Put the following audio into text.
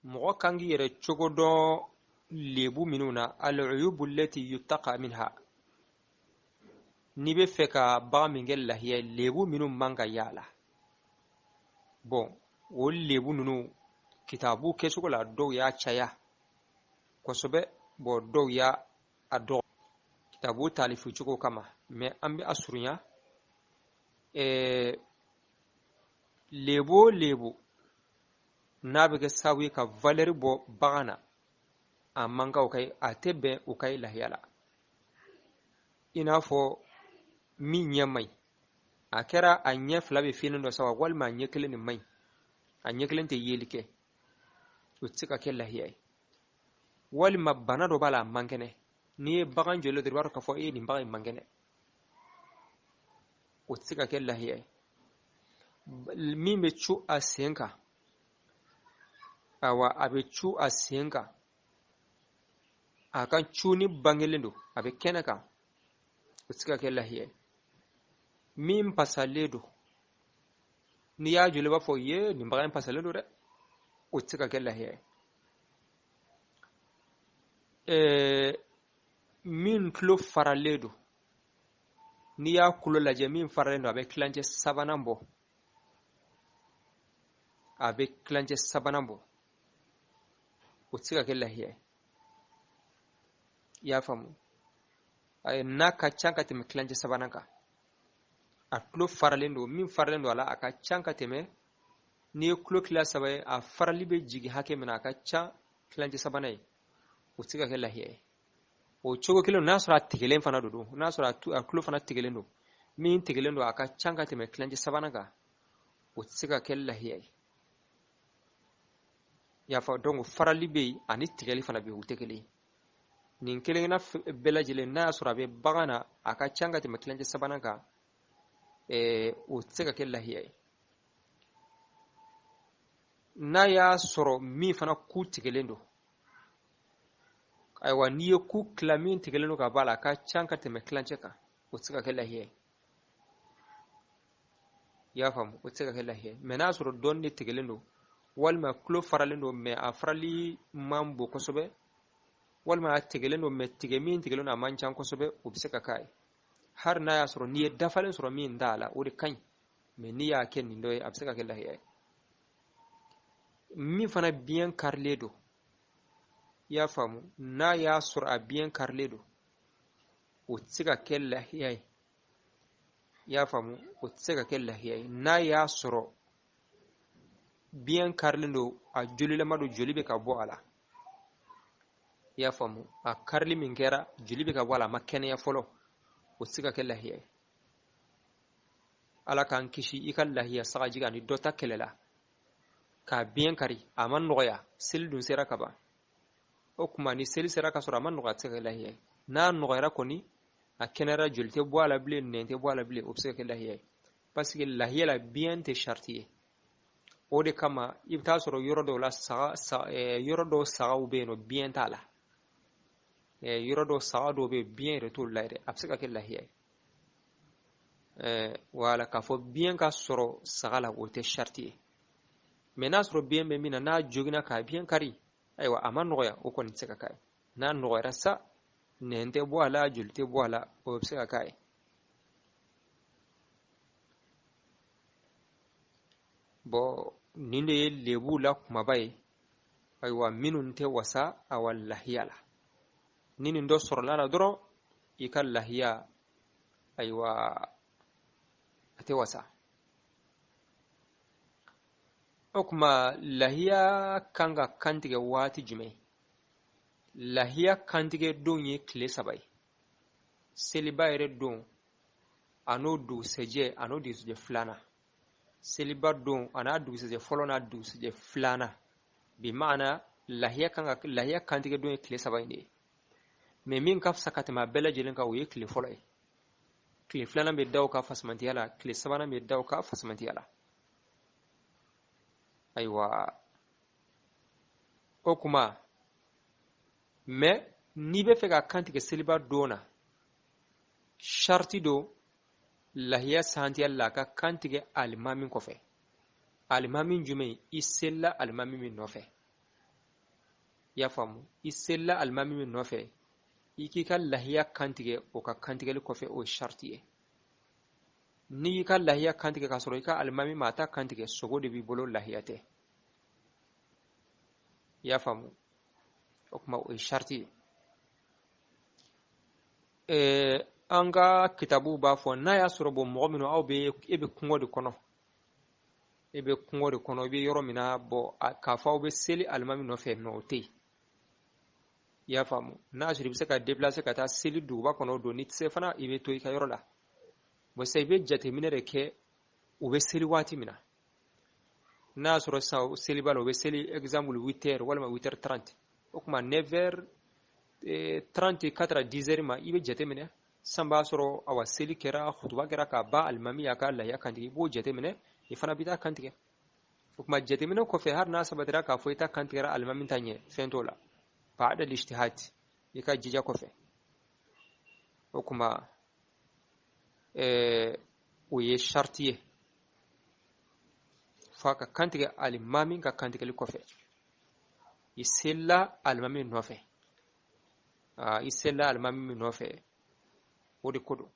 mɔgɔ kan k'i yɛrɛ cogo dɔn lebu minnu na al-uyubu allati yuttaqa minha. N'i bɛ fɛ ka bagan min kɛ lahiya lebu minnu man ka y'a la. Bon o lebu ninnu kitabu kɛcogo la dɔw y'a caya kosɛbɛ, bon dɔw y'a dɔgɔ kitabu taalifu cogo kama, mais an bɛ a surunya lebu o lebu n'a bɛ kɛ sababu ye ka valeur bɔ bagan na a man kan a tɛ bɛn o ka lahiya la. I n'a fɔ min ɲɛ man ɲi, a kɛra a ɲɛ fila bɛ fiyɛn dɔ sa walima a ɲɛ kelen de man ɲi, a ɲɛ kelen tɛ yeli kɛ, o tɛ se ka kɛ lahiya ye. Walima bana dɔ b'a la a man kɛnɛ, n'i ye bagan jɔlen dɔrɔn i b'a dɔn k'a fɔ nin bagan in man kɛnɛ, o tɛ se ka kɛ lahiya ye. Min bɛ cu a sen kan, awa a bɛ cu a sen kan, a kan cu ni bangelen don, a bɛ kɛnɛ kan, o tɛ se ka kɛ lahiya ye. Min pasalen don, n'i y'a jɔlen i b'a fɔ ye nin bagan in pasalen don dɛ, o tɛ se ka kɛ lahiya ye. Min tulo faralen don, n'i y'a tulo lajɛ min faralen don a bɛ kilancɛ sabanan bɔ, a bɛ kilancɛ sabanan bɔ, o tɛ se ka kɛ lahiya ye. I y'a faamu? N'a ka ca ka tɛmɛ kilancɛ sabanan kan, a tulo faralen don, min faralen don a la a ka ca ka tɛmɛ, n'i ye tulo tila saba ye a farali bɛ jigin hakɛ min na a ka ca kilancɛ sabanan ye, o tɛ se ka kɛ lahiya ye. O cogo kelen n'a sɔrɔ a tigɛlen fana don, n'a sɔrɔ a tulo fana tigɛlen don, min tigɛlen don a ka ca ka tɛmɛ kilancɛ sabanan kan, o tɛ se ka kɛ lahiya ye. Y'a fɔ donc farali bɛ yen ani tigɛli fana bɛ yen, o tɛ kelen ye. Nin kelenna bɛɛ lajɛlen n'a y'a sɔrɔ a bɛ bagan na a ka ca ka tɛmɛ kilancɛ sabanan kan, o tɛ se ka kɛ lahiya ye. N'a y'a sɔrɔ min fana ku tigɛlen don, ayiwa n'i ye ku tila min tigɛlen don ka bɔ a la a ka ca ka tɛmɛ kilancɛ kan, o tɛ se ka kɛ lahiya ye. I y'a faamu? O tɛ se ka kɛ lahiya ye. Mais n'a y'a sɔrɔ dɔɔnin de tigɛlen don, walima tulo faralen don mais a farali man bon kosɛbɛ, walima a tigɛlen don mais min tigɛlen don a man ca kosɛbɛ, o bɛ se ka k'a ye. Hari n'a y'a sɔrɔ n'i ye dafalen sɔrɔ min t'a la, o de ka ɲi, mais n'i y'a kɛ nin dɔ ye a bɛ se ka kɛ lahiya ye. Min fana biyɛn karilen don, i y'a faamu? N'a y'a sɔrɔ a biyɛn karilen don, o tɛ se ka kɛ lahiya ye. I y'a faamu? O tɛ se ka kɛ lahiya ye. N'a y'a sɔrɔ biyɛn karilen don, a jolilama don, joli bɛ ka bɔ a la. I y'a faamu? A karili min kɛra, joli bɛ ka bɔ a la, a ma kɛnɛya fɔlɔ, o tɛ se ka kɛ lahiya ye. Ala k'an kisi i ka lahiya sagaji kan ni dɔ ta kɛlɛ la, k'a biyɛn kari, a ma nɔgɔya, seli dun sera ka ban. O kuma ni seli sera ka sɔrɔ a ma nɔgɔya, a tɛ se ka kɛ lahiya ye. N'a nɔgɔyara kɔni, a kɛnɛyara, joli tɛ bɔ a la bilen, nɛn tɛ bɔ a la bilen, o bɛ se ka kɛ lahiya ye. Parce que lahiya la biyɛn tɛ sariti ye. O de kama i bɛ taa sɔrɔ yɔrɔ dɔw la yɔrɔ dɔw sagaw bɛ yen nɔ biyɛn t'a la. Yɔrɔ dɔw saga dɔw bɛ yen biyɛn yɛrɛ t'o la yɛrɛ, a bɛ se ka kɛ lahiya ye. Wala k'a fɔ biyɛn ka sɔrɔ saga la o tɛ sariti ye. Mais n'a sɔrɔ biyɛn bɛ min na n'a joginna k'a biyɛn kari, ayiwa a ma nɔgɔya, o kɔni tɛ se ka k'a ye. N'a nɔgɔyara sa, nɛn tɛ bɔ a la, joli tɛ bɔ a la, o bɛ se ka k'a ye. Bon nin de ye lebu la kumaba ye, ayiwa minnu tɛ wasa awa lahiya la. Ni nin dɔ sɔrɔla la dɔrɔn i ka lahiya, ayiwa a tɛ wasa. O kuma lahiya kan ka kantigɛ waati jumɛn? Lahiya kantigɛ don ye tile 3 ye. Seliba yɛrɛ don a n'o dugusɛjɛ a n'o dugusɛjɛ filanan. Seliba don a n'a dugusɛjɛ fɔlɔ n'a dugusɛjɛ filanan. Bi ma'ana lahiya kantigɛ don ye tile 3 in de ye. Mais min ka fisa ka tɛmɛ a bɛɛ lajɛlen kan o ye tile fɔlɔ ye. Tile filanan bɛ da o ka fasimantiya la, tile sabanan bɛ da o ka fasimantiya la. Ayiwa o kuma mais n'i bɛ fɛ ka kantigɛ seliba don na, sharti don lahiya santiya la ka kantigɛ alimami kɔfɛ. Alimami jumɛn? I selila alimami min nɔfɛ. ya faamu i sella alimami min nɔfɛ i k'i ka lahiya kantigɛ o ka kantigɛli kɔfɛ o ye sharti ye n'i y'i ka lahiya kantigɛ k'a sɔrɔ i ka alimami ma a ta kantigɛ sogo de b'i bolo lahiya tɛ i y'a faamu o kuma o ye sharti ye an ka kitabuw b'a fɔ n'a y'a sɔrɔ bɔ mɔgɔ minnu aw bɛ e bɛ kungo de kɔnɔ i bɛ yɔrɔ min na k'a fɔ aw bɛ seli alimami nɔfɛ o tɛ yen i y'a faamu n'a sɔrɔ i bɛ se ka déplacer ka taa seli duguba kɔnɔ o don n'i tɛ se fana i bɛ to i ka yɔrɔ la sisan i bɛ jateminɛ de kɛ u bɛ seli waati min na n'a y'a sɔrɔ sisan seliba la u bɛ seli exemple 8h walima 8h30 o tuma 9h30 ka taara 10h ma i bɛ jateminɛ san b'a sɔrɔ awa seli kɛra hutuba kɛra k'a ban alimami y'a ka lahiya kantigɛ i b'o jateminɛ i fana bɛ taa kantigɛ o tuma jateminɛ kɔfɛ hali n'a sabatira k'a fɔ i ta kantigɛra alimami ta ɲɛ fɛn t'o la بعد الاجتهاد i ka jija kɔfɛ o kuma o ye sharti ye f'a ka kantigɛ alimami ka kantigɛli kɔfɛ i sela alimami nɔfɛ i sela alimami min nɔfɛ o de ko don